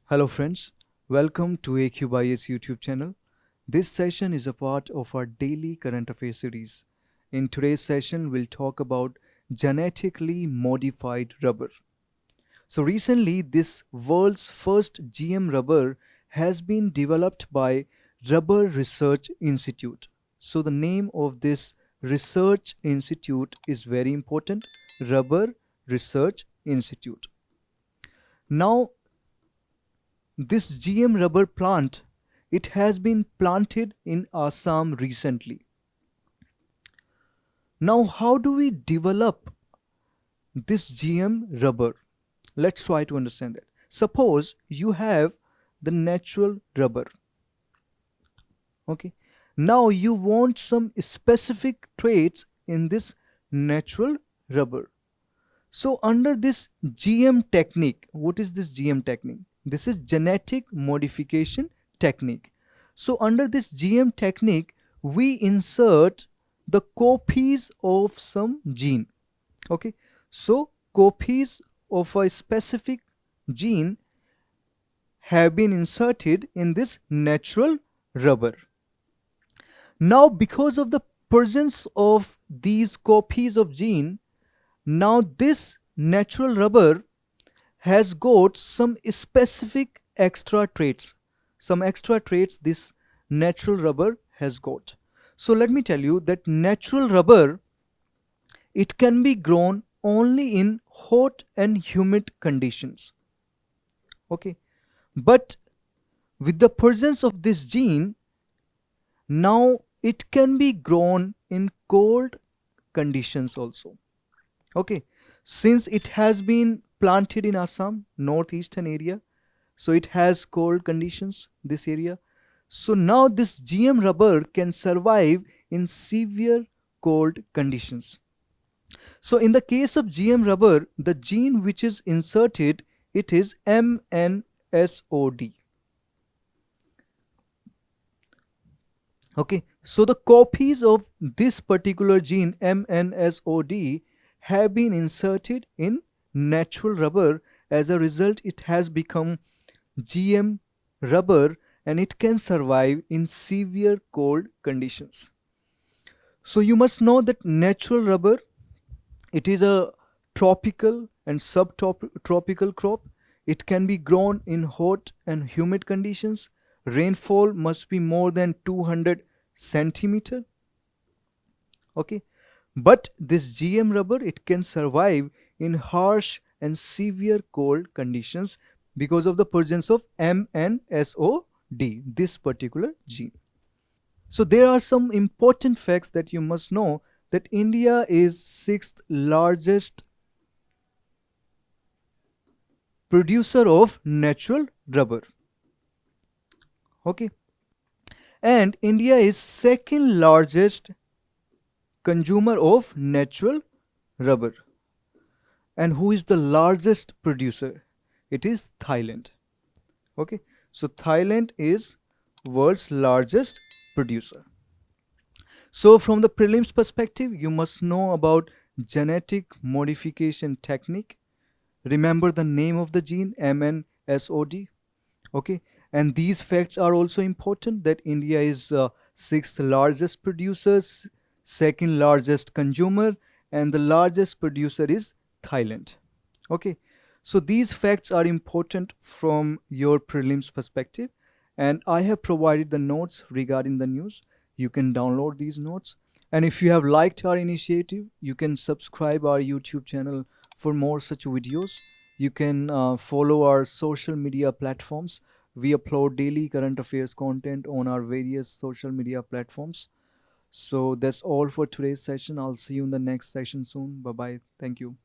Hello, friends. Welcome to AQ by AS YouTube channel. This session is a part of our daily current affairs series. In today's session, we'll talk about genetically modified rubber. So, recently, this world's first GM rubber has been developed by Rubber Research Institute. So, the name of this research institute is very important, Rubber Research Institute. Now, this GM rubber plant, it has been planted in Assam recently. Now, how do we develop this GM rubber? Let's try to understand that. Suppose you have the natural rubber. Okay. Now you want some specific traits in this natural rubber. So under this GM technique, what is this GM technique? This is genetic modification technique. So under this GM technique, we insert the copies of some gene. Okay. So copies of a specific gene have been inserted in this natural rubber. Now because of the presence of these copies of gene, now this natural rubber has got some specific extra traits. Some extra traits this natural rubber has got. So let me tell you that natural rubber, it can be grown only in hot and humid conditions. Okay. But with the presence of this gene, now it can be grown in cold conditions also. Okay. Since it has been planted in Assam, northeastern area, so it has cold conditions, this area. So now this GM rubber can survive in severe cold conditions. So in the case of GM rubber, the gene which is inserted, it is MNSOD. Okay, so the copies of this particular gene MNSOD have been inserted in natural rubber. As a result, it has become GM rubber and it can survive in severe cold conditions. So you must know that natural rubber, it is a tropical and subtropical crop. It can be grown in hot and humid conditions. Rainfall must be more than 200 centimeter. Okay. But this GM rubber, it can survive in harsh and severe cold conditions because of the presence of MNSOD, this particular gene. So there are some important facts that you must know, that India is sixth largest producer of natural rubber. Okay. And India is second largest consumer of natural rubber. And who is the largest producer? It is Thailand. Okay. So Thailand is world's largest producer. So from the prelims perspective, you must know about genetic modification technique. Remember the name of the gene, MNSOD. Okay. And these facts are also important, that India is sixth largest producer, second largest consumer, and the largest producer is Thailand. Okay. So these facts are important from your prelims perspective, and I have provided the notes regarding the news. You can download these notes. And if you have liked our initiative, you can subscribe our YouTube channel for more such videos. You can follow our social media platforms. We upload daily current affairs content on our various social media platforms. So that's all for today's session. I'll see you in the next session soon. Bye bye. Thank you.